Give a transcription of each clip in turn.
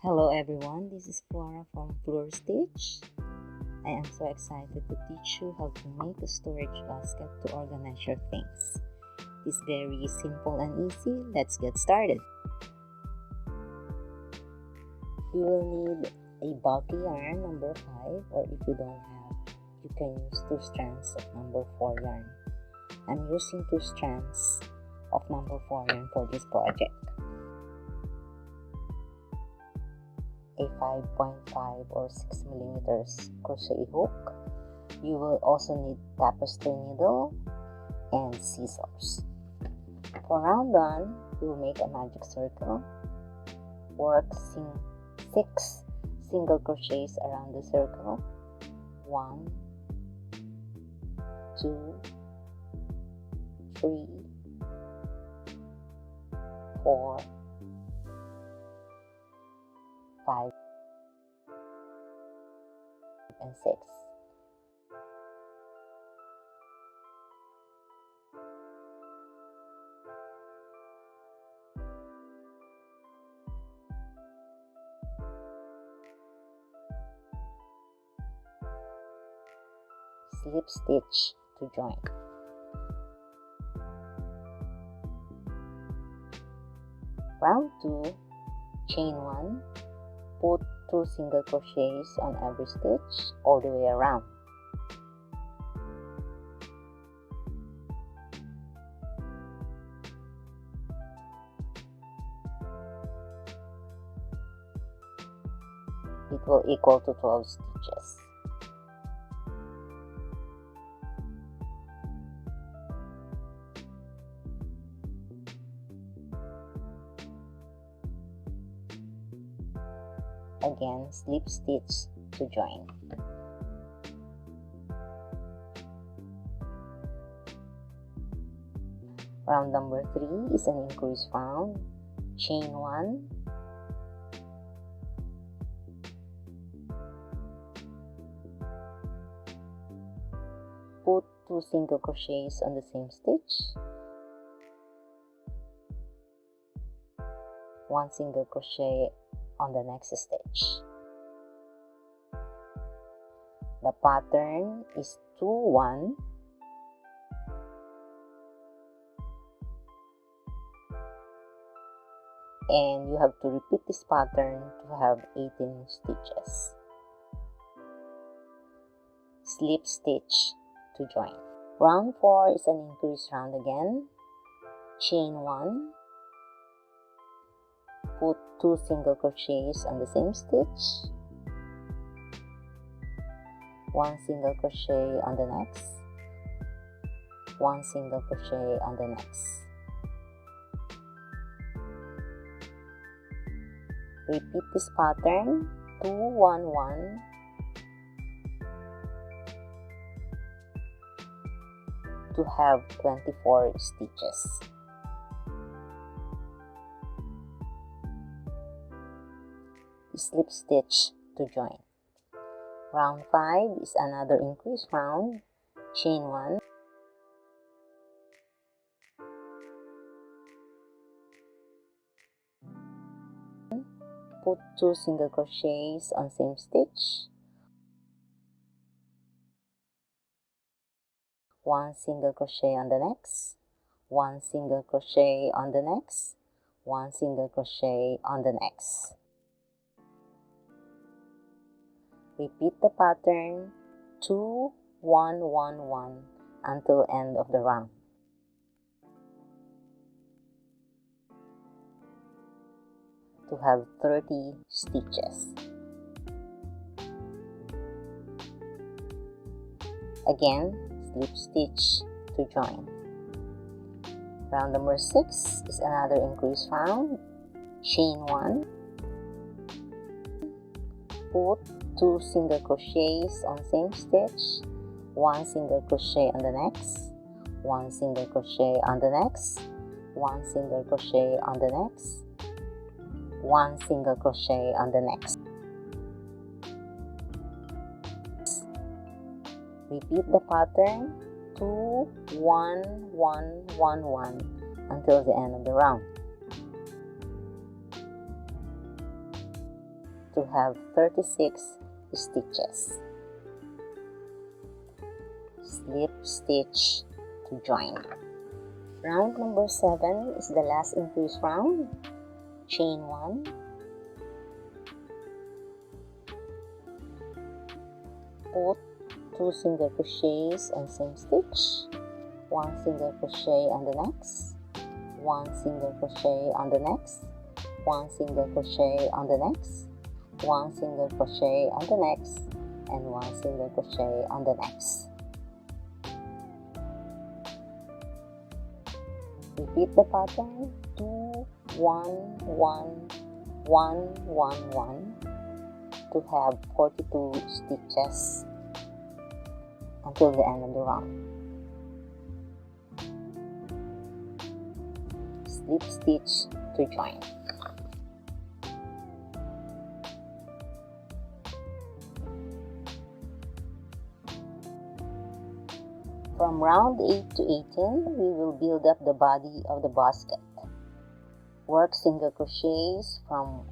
Hello everyone, this is Flora from Floor Stitch. I am so excited to teach you how to make a storage basket to organize your things. It's very simple and easy. Let's get started. You will need a bulky yarn number 5, or if you don't have, you can use 2 strands of number 4 yarn. I'm using 2 strands of number 4 yarn for this project. A 5.5 or 6 millimeters crochet hook. You will also need tapestry needle and scissors. For round 1, you will make a magic circle. Work 6 single crochets around the circle. 1, 2, 3, 4, 5 and 6. Slip stitch to join. Round 2, chain 1. Put 2 single crochets on every stitch all the way around. It will equal to 12 stitches. Again, slip stitch to join. Round number 3 is an increase round. Chain 1. Put 2 single crochets on the same stitch. 1 single crochet on the next stitch. The pattern is 2, 1, and you have to repeat this pattern to have 18 stitches. Slip stitch to join. Round 4 is an increase round again. Chain 1. Put 2 single crochets on the same stitch. 1 single crochet on the next. 1 single crochet on the next. Repeat this pattern 2, 1, 1 to have 24 stitches. Slip stitch to join. Round 5 is another increase round. Chain 1. Put 2 single crochets on same stitch. 1 single crochet on the next. 1 single crochet on the next. 1 single crochet on the next. Repeat the pattern 2, 1, 1, 1 until end of the round. To have 30 stitches. Again, slip stitch to join. Round number 6 is another increase round. Chain 1. Put 2 single crochets on same stitch. 1 single crochet on the next. 1 single crochet on the next. 1 single crochet on the next. 1 single crochet on the next. Repeat the pattern 2, 1, 1, 1, 1 until the end of the round. to have 36 stitches. Slip stitch to join. Round number 7 is the last increase round. Chain 1, put 2 single crochets on same stitch, 1 single crochet on the next, 1 single crochet on the next, 1 single crochet on the next, 1 single crochet on the next, and 1 single crochet on the next. Repeat the pattern 2 1 1 1 1 1 to have 42 stitches until the end of the round. Slip stitch to join. From round 8 to 18, we will build up the body of the basket. Work single crochets from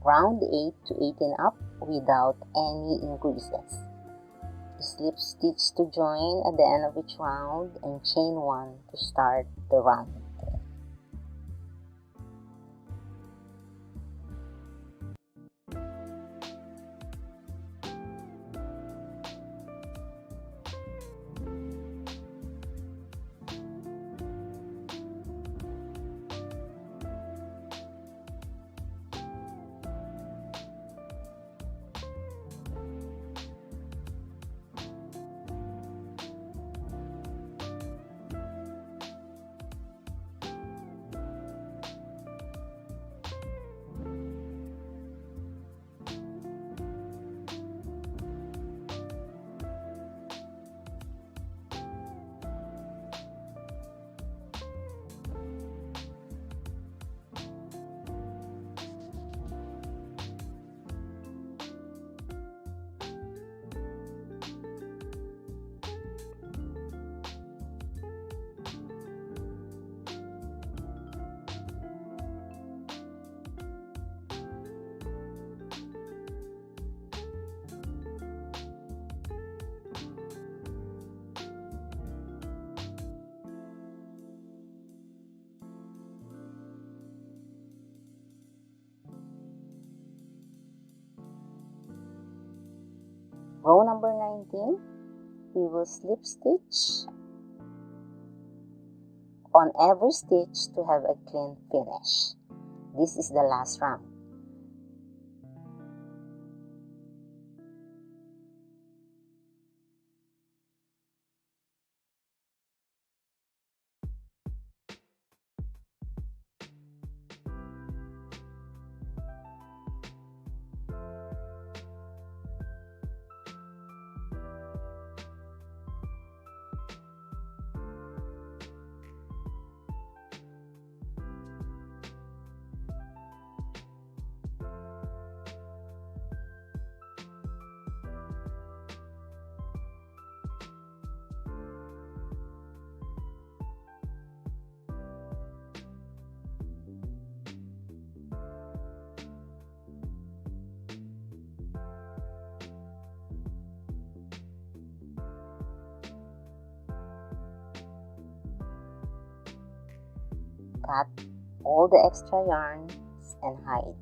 round 8 to 18 up without any increases. Slip stitch to join at the end of each round and chain 1 to start the round. Row number 19, we will slip stitch on every stitch to have a clean finish. This is the last round. Cut all the extra yarns and hide.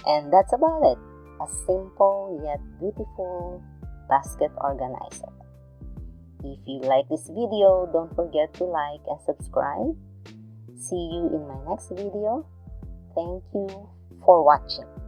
And that's about it. a simple yet beautiful basket organizer. If you like this video, don't forget to like and subscribe. See you in my next video. Thank you for watching.